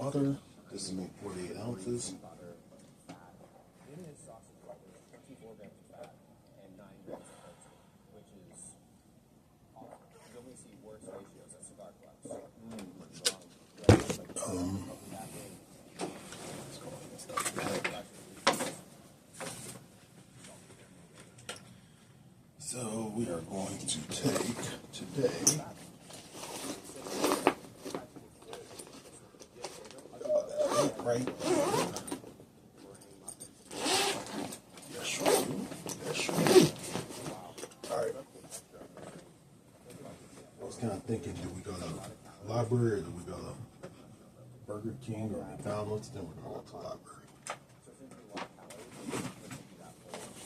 water. This is about 48 ounces. So we are going to take today right. Yes, all right. I was kind of thinking, do we go to the library or do we go to Burger King or McDonald's? Then we're going to go to the library.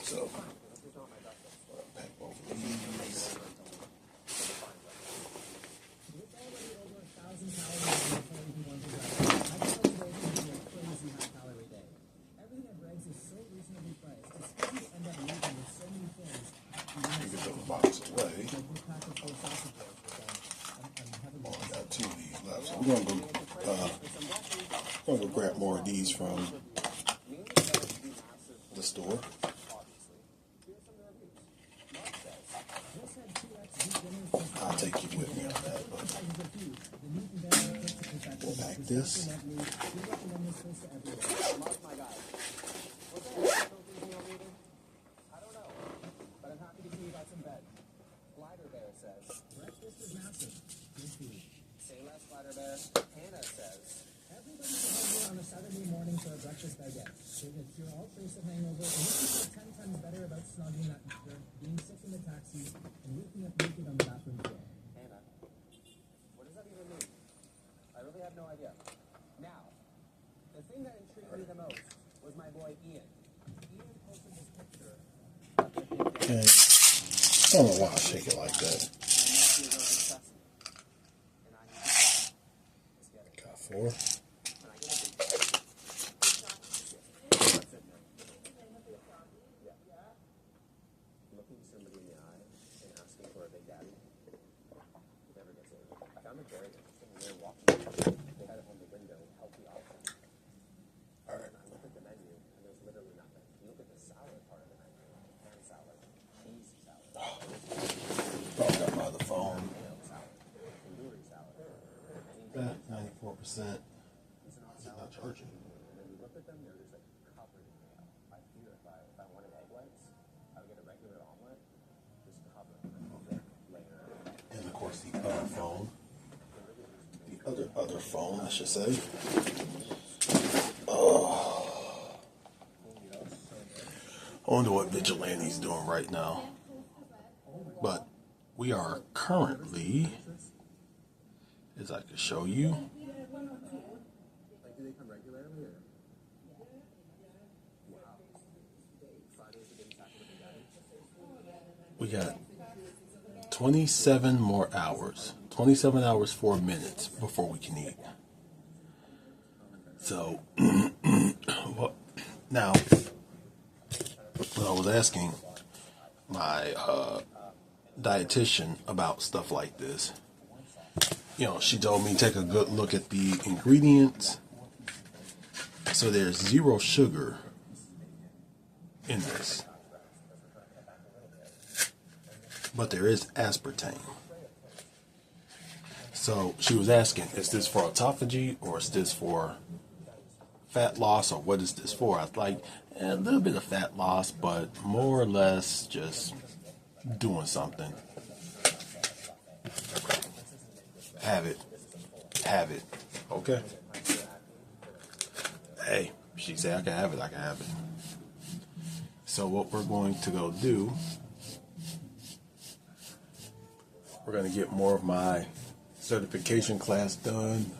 So, pack both of these. Get those boxes away. Oh, I got 2 of these left. So we're gonna go grab more of these from the store. I'll take you with me on that, but we'll pack this. Hannah says, everybody should have here on a Saturday morning for a breakfast baguette. It will cure all trace of hangover and make you feel 10 times better about snogging that nectar, being sick in the taxi, and waking up naked on the bathroom floor. Hannah, what does that even mean? I really have no idea. Now, the thing that intrigued me the most was my boy Ian. Ian posted this picture. Okay. I don't know why I shake it like that. Got 4. Looking somebody in the eye and asking for a big daddy never gets old. I found it very interesting. We were walking, they had it on the window, healthy options. Alright. And I look at the menu and there's literally nothing. You look at the salad part of the menu, hand salad, cheese salad. Oh, I got my other phone. Tandoori salad. That 94%. It's not charging. And then you look at them, they're just like covered in mayo. I fear if I wanted egg whites, I would get a regular omelet, just covered in a thick layer. And of course the other phone. The other phone, I should say. Oh. I wonder what Vigilante's doing right now. But we are currently, as I can show you, Like, do they come regularly or? Wow. Fridays are getting back with the daddy. we got 27 more hours. 27 hours, 4 minutes before we can eat. So, well, now, when I was asking my dietitian about stuff like this, you know, she told me take a good look at the ingredients. So there's 0 sugar in this, but there is aspartame. So she was asking, is this for autophagy or is this for fat loss or what is this for? I was like, a little bit of fat loss, but more or less just doing something. Have it. Okay. Hey, she said I can have it. So what we're going to go do, we're going to get more of my certification class done.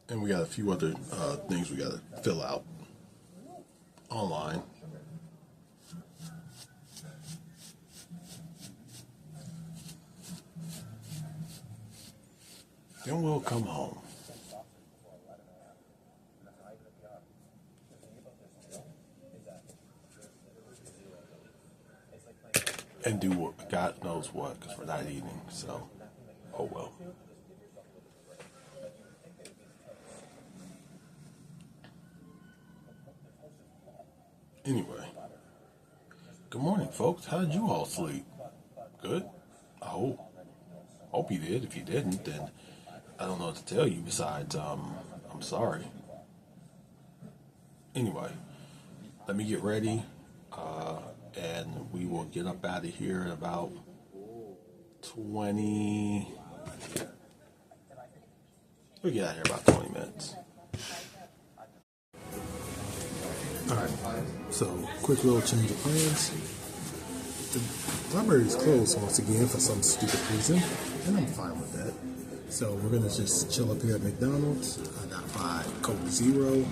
And we got a few other things we got to fill out online. Then we'll come home. and do what God knows what, because we're not eating. So, oh well. Anyway, good morning, folks. How did you all sleep? Good? I hope you did. If you didn't, then I don't know what to tell you besides, I'm sorry. Anyway, let me get ready, and we will get up out of here in about 20. We'll get out of here about 20 minutes. Alright, so quick little change of plans. The library is closed once again for some stupid reason, and I'm fine with that. So we're gonna just chill up here at McDonald's. I got my Coke Zero, and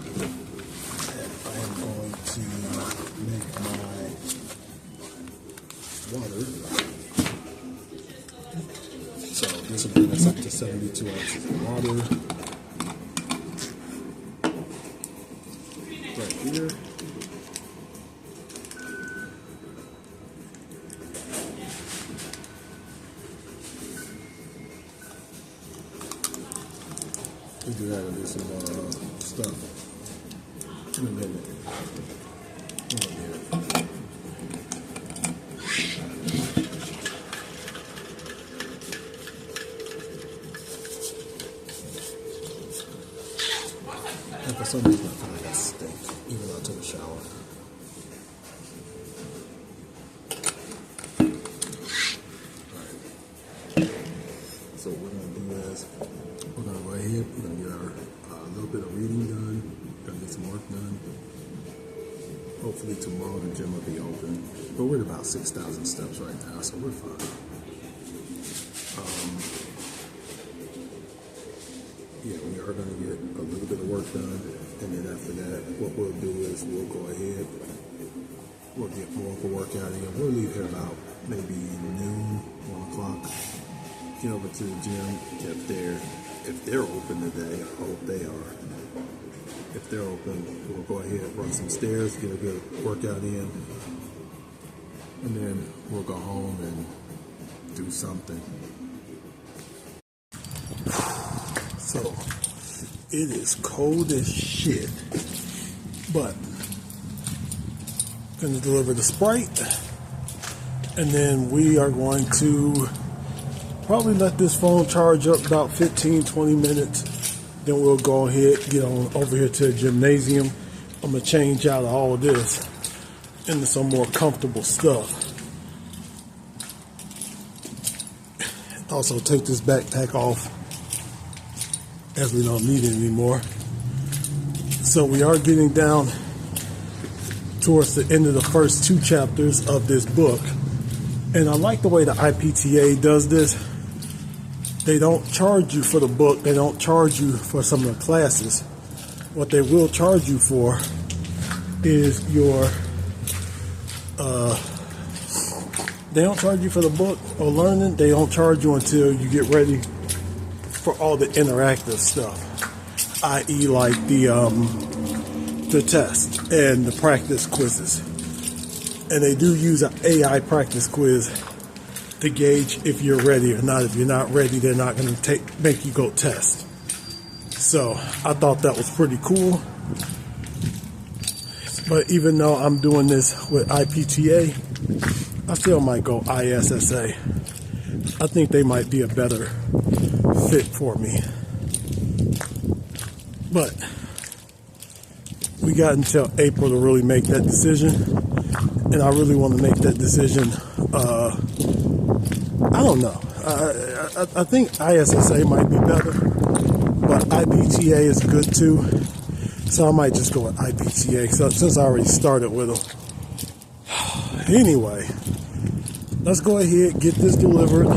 I am going to make my water. So this will bring us up to 72 ounces of water. Right here. We do that and do some stuff in a minute. And for some reason I feel like I stink, even though I took a shower. Alright. So what we're going to do is we're going to go ahead, we're going to get our little bit of reading done, we're going to get some work done. Hopefully tomorrow the gym will be open. But we're at about 6,000 steps right now, so we're fine. Yeah, we are going to get a little bit of work done, and then after that, what we'll do is we'll go ahead, we'll get more of a workout in. We'll leave here about maybe noon, 1 o'clock. Get over to the gym if they're open today. I hope they are. If they're open, we'll go ahead, run some stairs, get a good workout in, and then we'll go home and do something. So, it is cold as shit, but I'm going to deliver the Sprite, and then we are going to probably let this phone charge up about 15-20 minutes. Then we'll go ahead, get on over here to the gymnasium. I'm going to change out of all this into some more comfortable stuff. Also take this backpack off, as we don't need it anymore. So we are getting down towards the end of the first 2 chapters of this book. And I like the way the IPTA does this. They don't charge you for the book. They don't charge you for some of the classes. What they will charge you for is your, they don't charge you for the book or learning. They don't charge you until you get ready for all the interactive stuff, i.e. like the test and the practice quizzes. And they do use an AI practice quiz to gauge if you're ready or not. If you're not ready, they're not going to make you go test. So I thought that was pretty cool. But even though I'm doing this with IPTA, I still might go ISSA. I think they might be a better fit for me. But we got until April to really make that decision. And I really want to make that decision. I don't know. I think ISSA might be better, but IPTA is good too. So I might just go with IPTA since I already started with them. Anyway, let's go ahead, get this delivered.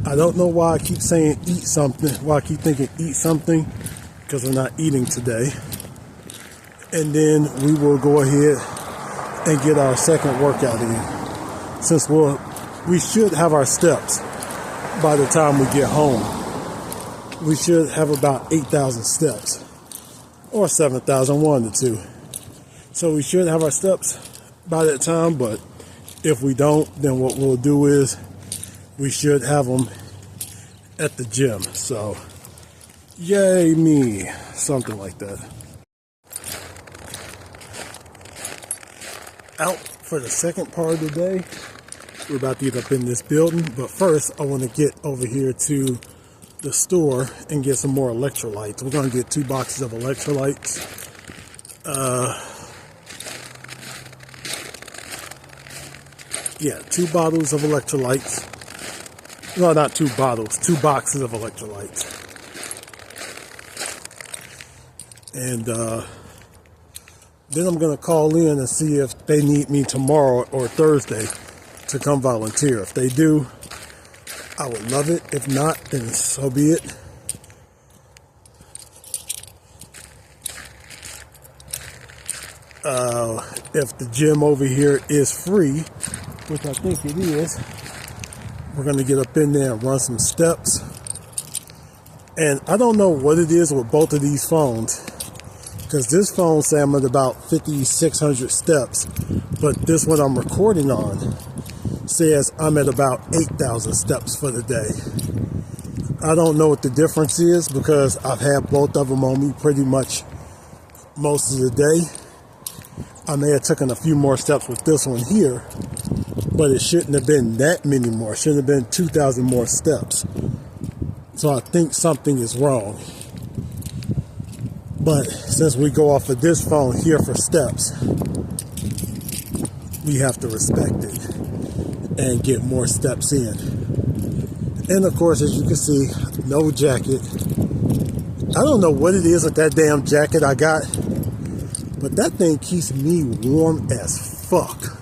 I don't know why I keep saying eat something, why I keep thinking eat something, because we're not eating today. And then we will go ahead and get our second workout in. Since we should have our steps by the time we get home. We should have about 8,000 steps. Or 7,000, 1 to 2. So we should have our steps by that time, but if we don't, then what we'll do is we should have them at the gym. So, yay me, something like that. Out for the second part of the day. We're about to get up in this building, but first I want to get over here to the store and get some more electrolytes. We're going to get 2 boxes of electrolytes. Yeah, 2 bottles of electrolytes. No, not 2 bottles, 2 boxes of electrolytes. And then I'm going to call in and see if they need me tomorrow or Thursday to come volunteer. If they do, I would love it. If not, then so be it. If the gym over here is free, which I think it is, we're going to get up in there and run some steps. And I don't know what it is with both of these phones, because this phone says I'm at about 5,600 steps, but this one I'm recording on says I'm at about 8,000 steps for the day. I don't know what the difference is, because I've had both of them on me pretty much most of the day. I may have taken a few more steps with this one here, but it shouldn't have been that many more. It shouldn't have been 2,000 more steps. So I think something is wrong. But since we go off of this phone here for steps, we have to respect it and get more steps in. And of course, as you can see, no jacket. I don't know what it is with that damn jacket I got, but that thing keeps me warm as fuck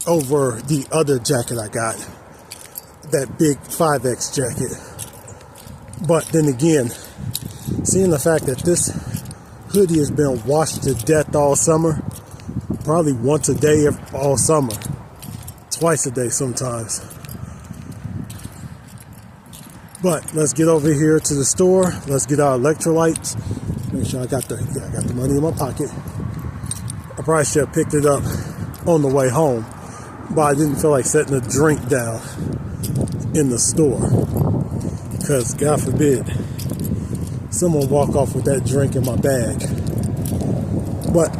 over the other jacket I got, that big 5X jacket. But then again, seeing the fact that this hoodie has been washed to death all summer, probably once a day all summer, twice a day sometimes. But let's get over here to the store. Let's get our electrolytes. Make sure I got the money in my pocket. I probably should have picked it up on the way home, but I didn't feel like setting a drink down in the store, because God forbid someone walk off with that drink in my bag. But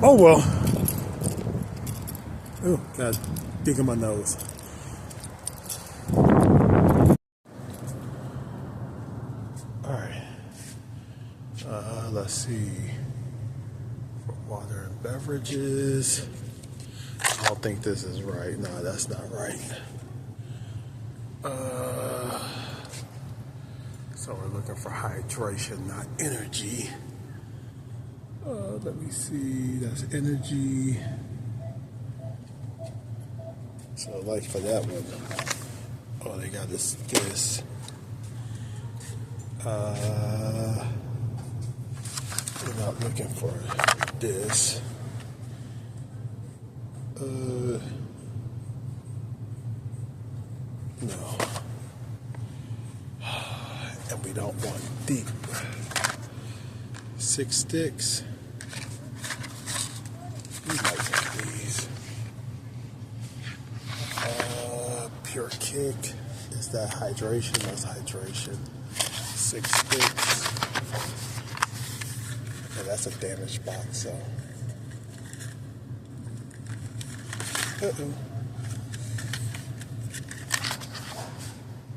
oh well. Oh God, dig in my nose. Let's see, for water and beverages. I don't think this is right. No, that's not right. So we're looking for hydration, not energy. Let me see, that's energy. So like for that one, oh, they got this. We're not looking for this. No. And we don't want deep. 6 sticks. We might want these. Pure Kick. Is that hydration? That's hydration. 6 sticks. And that's a damaged box, so. Uh-oh.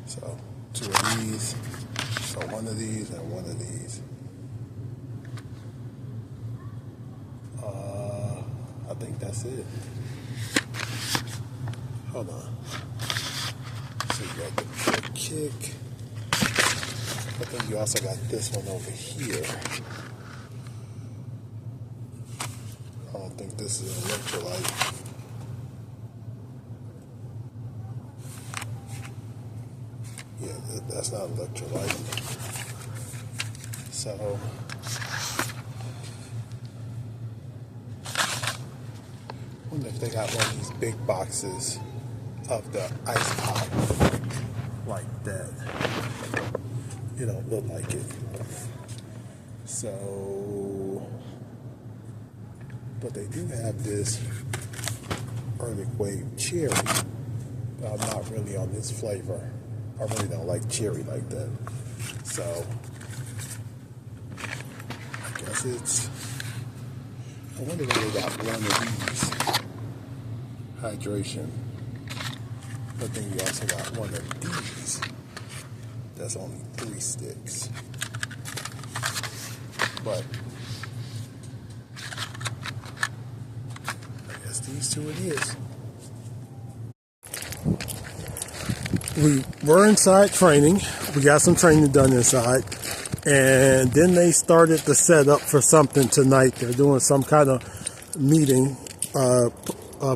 So 2 of these. So 1 of these and 1 of these. I think that's it. Hold on. So you got the Pure Kick. I think you also got this one over here. I don't think this is an electrolyte. Yeah, that's not electrolyte. So, I wonder if they got one of these big boxes of the ice pop like that. It don't look like it. So, But they do have this early wave cherry. But I'm not really on this flavor. I really don't like cherry like that. So I guess it's, I wonder if they got one of these hydration. But then you also got one of these. That's only 3 sticks. But I guess these two it is. We were inside training. We got some training done inside. And then they started the setup for something tonight. They're doing some kind of meeting,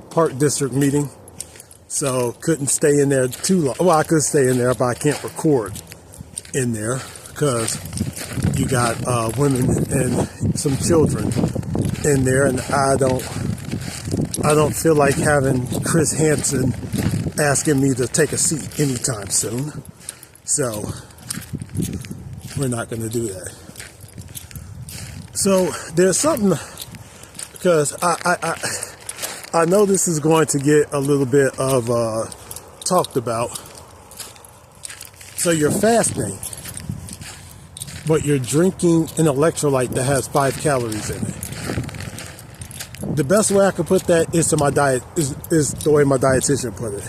park district meeting. So couldn't stay in there too long. Well, I could stay in there, but I can't record in there because you got women and some children in there, and I don't feel like having Chris Hansen asking me to take a seat anytime soon. So we're not going to do that. So there's something, because I know this is going to get a little bit of talked about. So you're fasting, but you're drinking an electrolyte that has 5 calories in it. The best way I could put that is to my diet is the way my dietitian put it.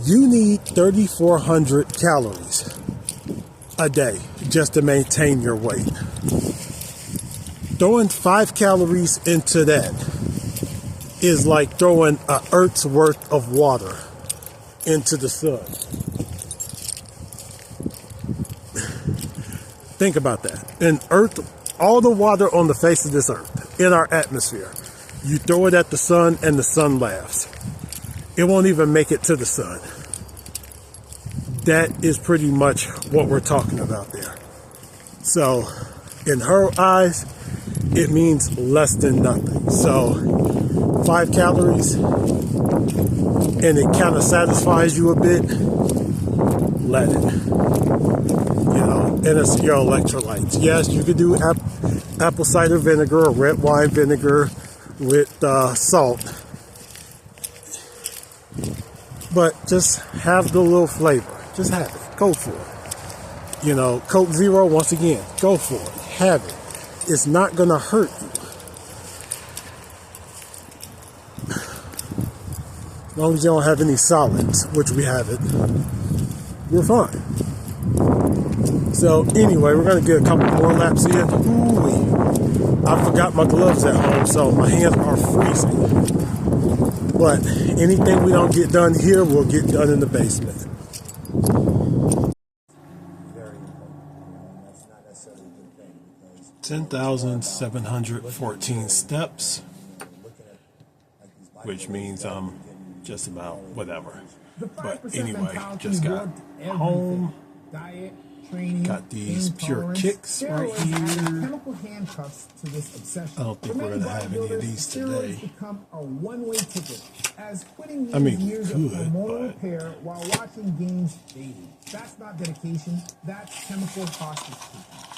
You need 3,400 calories a day just to maintain your weight. Throwing 5 calories into that is like throwing an earth's worth of water into the sun. Think about that. And Earth, all the water on the face of this earth, in our atmosphere, you throw it at the sun and the sun laughs. It won't even make it to the sun. That is pretty much what we're talking about there. So, in her eyes, it means less than nothing. So, 5 calories, and it kind of satisfies you a bit, let it. You know, and it's your electrolytes. Yes, you could do apple cider vinegar or red wine vinegar with salt. But just have the little flavor. Just have it. Go for it. You know, Coke Zero, once again, go for it. Have it. It's not going to hurt you. As long as you don't have any solids, which we haven't, we're fine. So anyway, we're going to get a couple more laps in. Ooh, I forgot my gloves at home, so my hands are freezing. But anything we don't get done here, we'll get done in the basement. Very important. That's not necessarily a good thing. 10,714 steps, which means I'm just about whatever. But anyway, just got home. Diet, training, got these pure kicks right here. Chemical handcuffs to this obsession. I don't think we're going to have any of these today. Become a one-way ticket, as quitting years of hormonal repair while watching games daily. That's not dedication. That's chemical hostage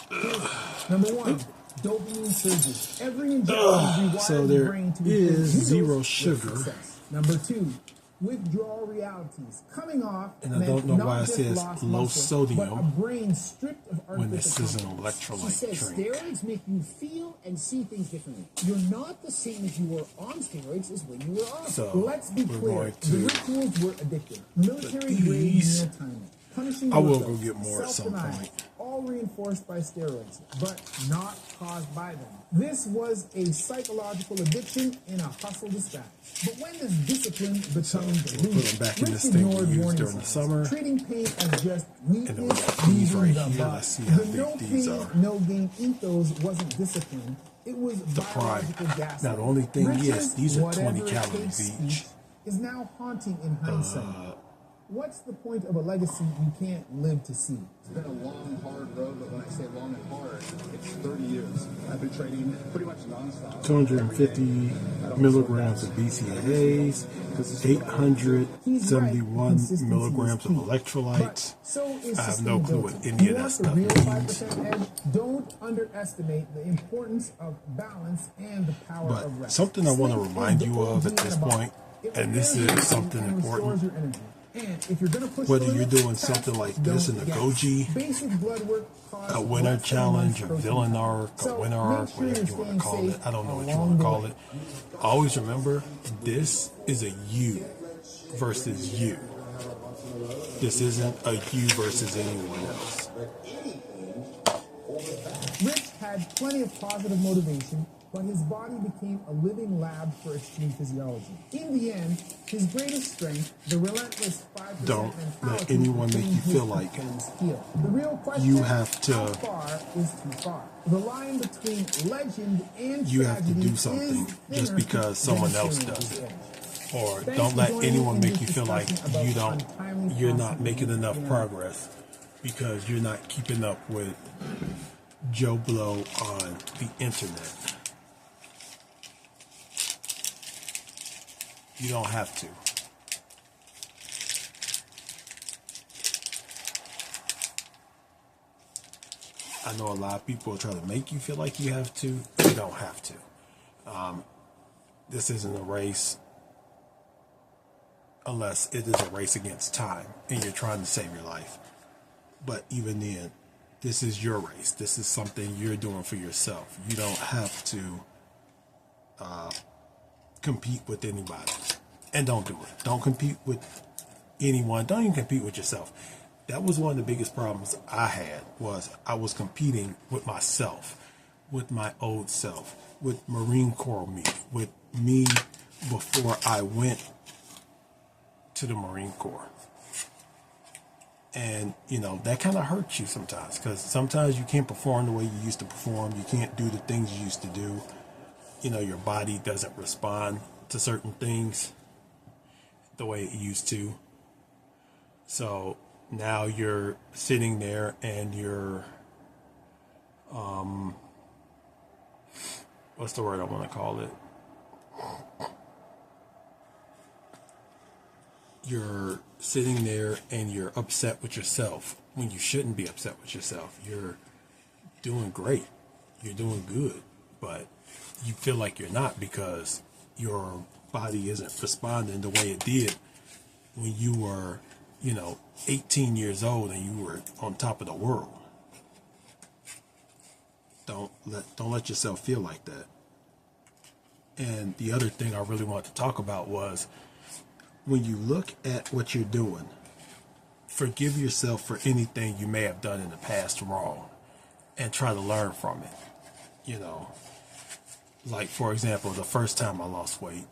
taking. Number 1. Dopamine surges. Every injection rewires so the brain to is 0 sugar. Number 2. Withdrawal realities coming off, and I don't know why it says low muscle, sodium but a brain stripped of when this is an components. electrolyte She says drink. steroids make you feel and see things differently. You're not the same as you were on steroids as when you were off. So let's be clear. The rituals were addictive. Military grade meal timing. Punishing I will yourself, go get more at some point. all reinforced by steroids, but not caused by them. This was a psychological addiction in a hustle dispatch. But when does discipline become delusion? We'll put them back in this thing we used during the summer. Treating pain as just weakness, And then we got these right here. Let's see how the no big these pain, are. no gain ethos wasn't discipline. It was The prime. biological gas. Now the only thing is, Riches, these are 20 whatever it calories takes each. is now haunting in hindsight. What's the point of a legacy you can't live to see? It's been a long, hard road, but when I say long and hard, It's 30 years. I've been training pretty much nonstop. 250 milligrams of BCAAs, 871 milligrams of electrolytes. I have no clue what any of that stuff means. Don't underestimate the importance of balance and the power of rest. Something I want to remind you of at this point, and this is something important, whether you're doing something like this, an Agoge, a winter challenge, a villain arc, a winter arc, whatever you want to call it. I don't know what you want to call it. Always remember, this is a you versus you. This isn't a you versus anyone else. Rich had plenty of positive motivation, but his body became a living lab for extreme physiology. In the end, his greatest strength, the relentless 5% Don't mentality, let anyone make you feel like the real question, you have to. How far is too far? The line between legend and You have to do something just because someone else does it. Or don't let anyone make you feel like you're not making enough progress because you're not keeping up with Joe Blow on the internet. You don't have to. I know a lot of people are trying to make you feel like you have to. You don't have to. This isn't a race unless it is a race against time and you're trying to save your life. But even then, this is your race. This is something you're doing for yourself. You don't have to compete with anybody. And don't do it. Don't compete with anyone. Don't even compete with yourself. That was one of the biggest problems I had, was I was competing with myself, with my old self, with Marine Corps me, with me before I went to the Marine Corps. And, you know, that kind of hurts you sometimes, because sometimes you can't perform the way you used to perform. You can't do the things you used to do. You know, your body doesn't respond to certain things the way it used to. So now you're sitting there and you're, what's the word I want to call it? You're sitting there and you're upset with yourself when you shouldn't be upset with yourself. You're doing great. You're doing good, but you feel like you're not because your body isn't responding the way it did when you were, 18 years old and you were on top of the world. Don't let yourself feel like that. And the other thing I really wanted to talk about was, when you look at what you're doing, forgive yourself for anything you may have done in the past wrong and try to learn from it. Like, for example, the first time I lost weight,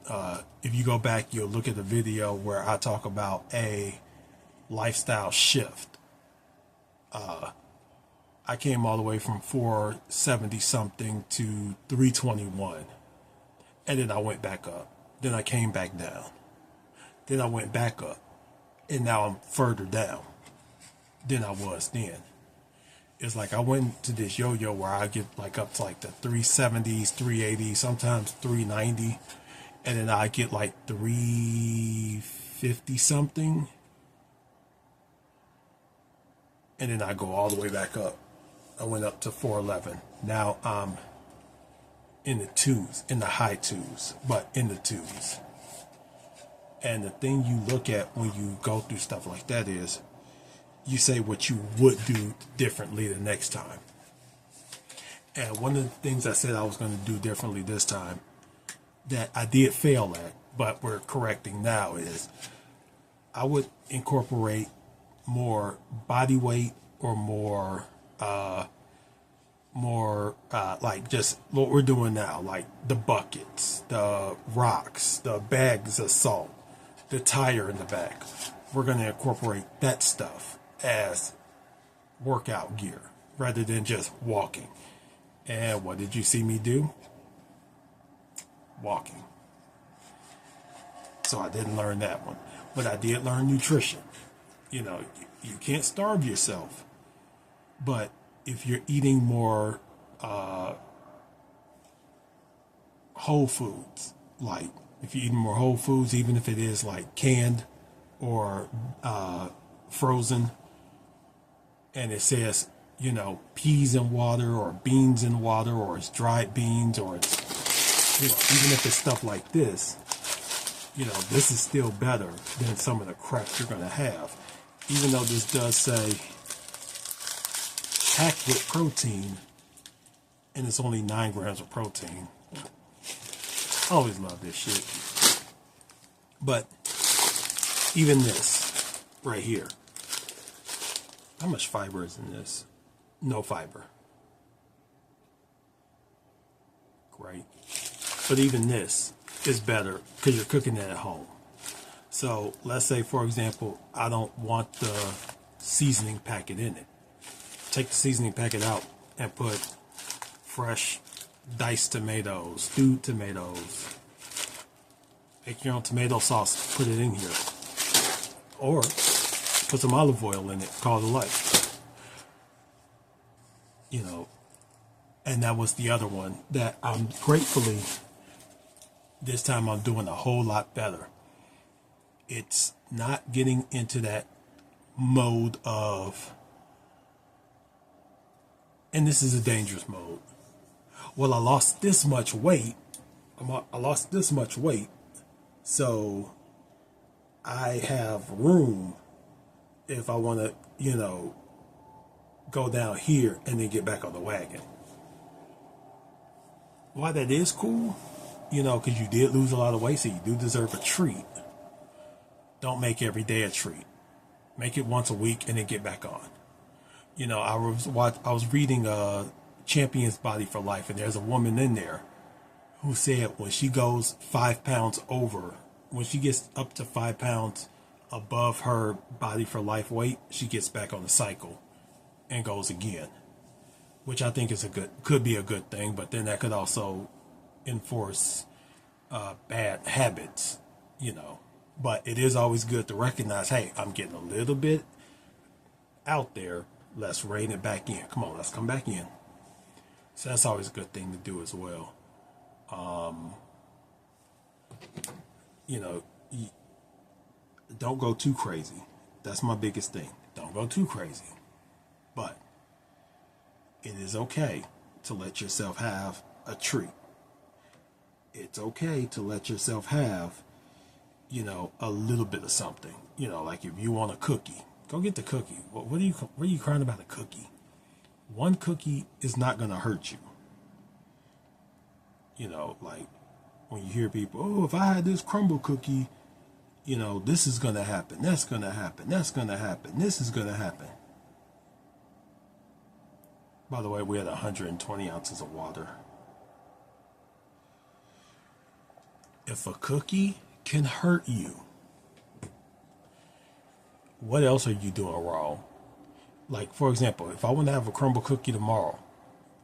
if you go back, you'll look at the video where I talk about a lifestyle shift. I came all the way from 470 something to 321. And then I went back up. Then I came back down. Then I went back up. And now I'm further down than I was then. It's like I went to this yo-yo where I get like up to like the 370s, 380s, sometimes 390. And then I get like 350 something. And then I go all the way back up. I went up to 411. Now I'm in the twos, in the high twos, but in the twos. And the thing you look at when you go through stuff like that is, you say what you would do differently the next time. And one of the things I said I was going to do differently this time, that I did fail at, but we're correcting now, is I would incorporate more body weight or more like just what we're doing now, like the buckets, the rocks, the bags of salt, the tire in the back. We're going to incorporate that stuff as workout gear rather than just walking. And what did you see me do? Walking. So I didn't learn that one, but I did learn nutrition. You can't starve yourself, but if you're eating more whole foods, like if you're eating more whole foods, even if it is like canned or frozen, and it says, you know, peas in water or beans in water, or it's dried beans, or it's, you know, even if it's stuff like this, you know, this is still better than some of the crap you're going to have. Even though this does say packed with protein, and it's only 9 grams of protein. I always love this shit. But even this right here, how much fiber is in this? No fiber. Great. But even this is better because you're cooking it at home. So let's say, for example, I don't want the seasoning packet in it. Take the seasoning packet out and put fresh diced tomatoes, stewed tomatoes. Make your own tomato sauce, put it in here. Or put some olive oil in it, call it a life. You know, and that was the other one that I'm gratefully, this time I'm doing a whole lot better. It's not getting into that mode of, and this is a dangerous mode. Well, I lost this much weight. I lost this much weight. So I have room if I want to, you know, go down here and then get back on the wagon. Why that is cool, you know, because you did lose a lot of weight, so you do deserve a treat. Don't make every day a treat. Make it once a week and then get back on. You know, I was reading Champion's Body for Life, and there's a woman in there who said when she goes 5 pounds over, when she gets up to 5 pounds above her Body for Life weight, she gets back on the cycle and goes again, which I think is could be a good thing, but then that could also enforce bad habits, you know. But it is always good to recognize, hey, I'm getting a little bit out there. Let's rein it back in. Come on, let's come back in. So that's always a good thing to do as well. You know, don't go too crazy. That's my biggest thing. Don't go too crazy. But it is okay to let yourself have a treat. It's okay to let yourself have, you know, a little bit of something. You know, like if you want a cookie, go get the cookie. What are you crying about a cookie? One cookie is not going to hurt you. You know, like when you hear people, oh, if I had this crumble cookie, you know, this is going to happen. That's going to happen. That's going to happen. This is going to happen. By the way, we had 120 ounces of water. If a cookie can hurt you, what else are you doing wrong? Like, for example, if I want to have a crumble cookie tomorrow,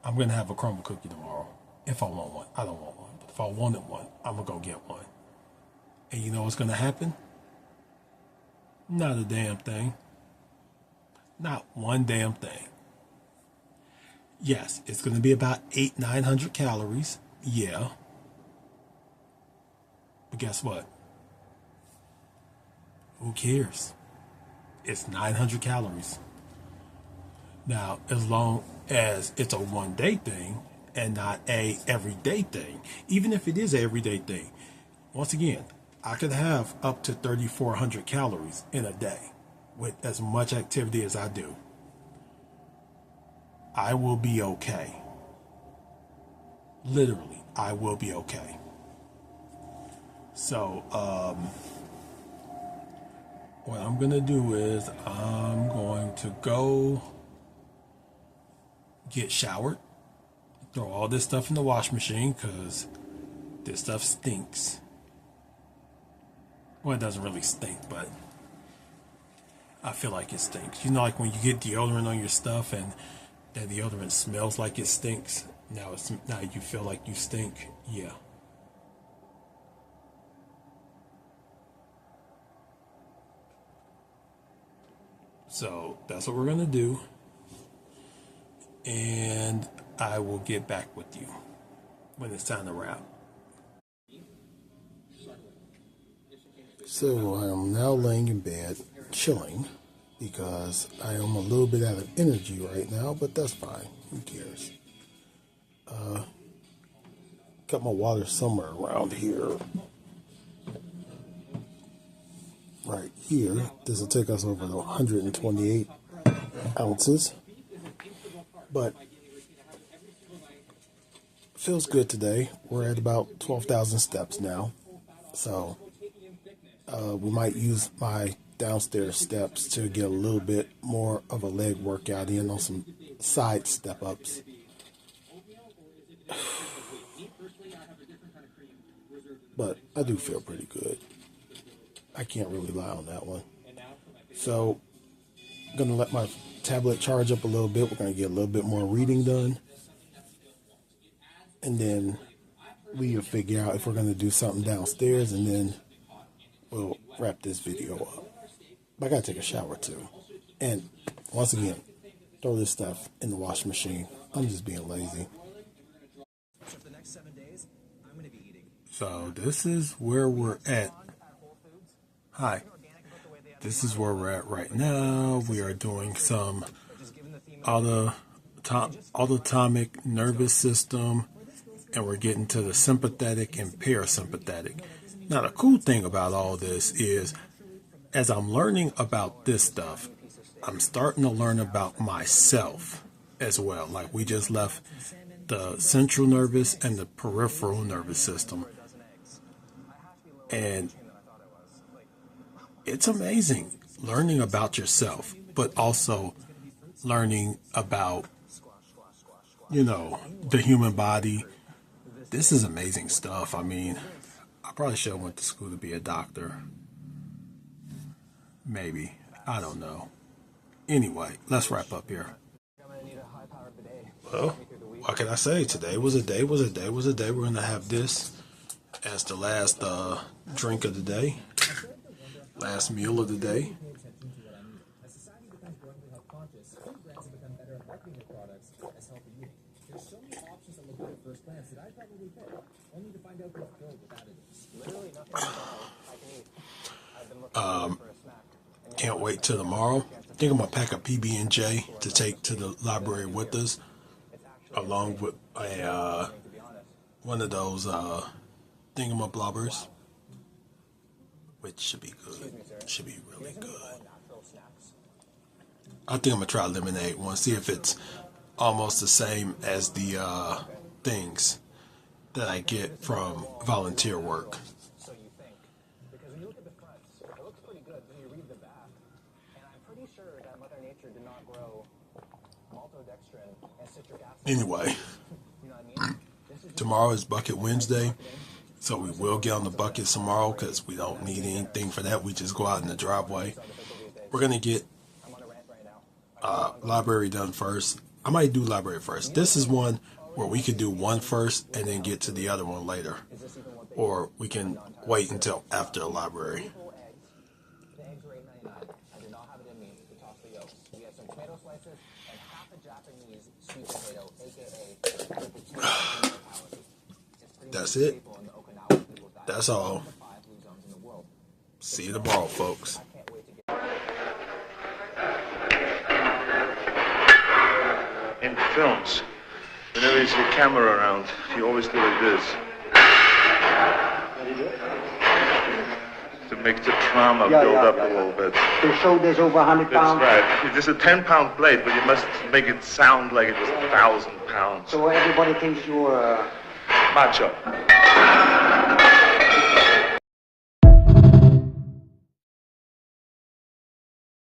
I'm going to have a crumble cookie tomorrow. If I want one. I don't want one. But if I wanted one, I'm going to go get one. And you know what's going to happen? Not a damn thing. Not one damn thing. Yes, it's going to be about 900 calories. Yeah. But guess what? Who cares? It's 900 calories. Now, as long as it's a one-day thing and not a everyday thing, even if it is an everyday thing, once again, I could have up to 3,400 calories in a day with as much activity as I do. I will be okay. Literally, I will be okay. So, what I'm going to do is I'm going to go get showered, throw all this stuff in the wash machine because this stuff stinks. Well, it doesn't really stink, but I feel like it stinks. You know, like when you get deodorant on your stuff and that deodorant smells like it stinks. Now you feel like you stink. Yeah. So that's what we're going to do. and I will get back with you when it's time to wrap. So I am now laying in bed, chilling, because I am a little bit out of energy right now, but that's fine. Who cares? Got my water somewhere around here. Right here. This will take us over to 128 ounces. But feels good today. We're at about 12,000 steps now. So we might use my downstairs steps to get a little bit more of a leg workout in on some side step ups. But I do feel pretty good. I can't really lie on that one. So I'm going to let my tablet charge up a little bit. We're going to get a little bit more reading done. And then we'll figure out if we're going to do something downstairs, and then we'll wrap this video up. But I got to take a shower too. And once again, throw this stuff in the washing machine. I'm just being lazy. So for the next 7 days, I'm going to be eating. So this is where we're at. Hi. This is where we're at right now. We are doing some autonomic nervous system, and we're getting to the sympathetic and parasympathetic. Now, the cool thing about all this is, as I'm learning about this stuff, I'm starting to learn about myself as well. Like, we just left the central nervous and the peripheral nervous system. And it's amazing learning about yourself, but also learning about, the human body. This is amazing stuff. I mean, I probably should have went to school to be a doctor. Maybe. I don't know. Anyway, let's wrap up here. Well, what can I say? Today was a day. We're going to have this as the last drink of the day. Last meal of the day. As society becomes growingly health conscious, food brands have become better at marketing their products as healthy eating. There's so many options that look good at first glance that I'd probably pick, only to find out they're filled with additives. Literally nothing I can eat. I've been looking for a snack. Can't wait till tomorrow. I think I'm gonna pack a PB&J to take to the library with us, along with one of those thingamablobbers, which should be good. Should be really good. I think I'm gonna try lemonade one. See if it's almost the same as the things that I get from volunteer work. So you think. Because when you look at the front, it looks pretty good. When you read the back, and I'm pretty sure that Mother Nature did not grow maltodextrin and citric acid. Anyway, You know what I mean? tomorrow is Bucket Wednesday, so we will get on the buckets tomorrow because we don't need anything for that. We just go out in the driveway. We're gonna get library done first. I might do library first. This is one where we could do one first and then get to the other one later, or we can wait until after the library. The eggs were $8.99. I did not have it in me to toss the yolks. We had some tomato slices and half a Japanese sweet potato, aka That's it. That's all. See you tomorrow, folks. In films, whenever you see a camera around, you always do like this. To make the trauma build up a little bit. To show there's over 100 That's pounds. right. It is a 10-pound blade, but you must make it sound like it was 1,000 pounds. So everybody thinks you're Macho.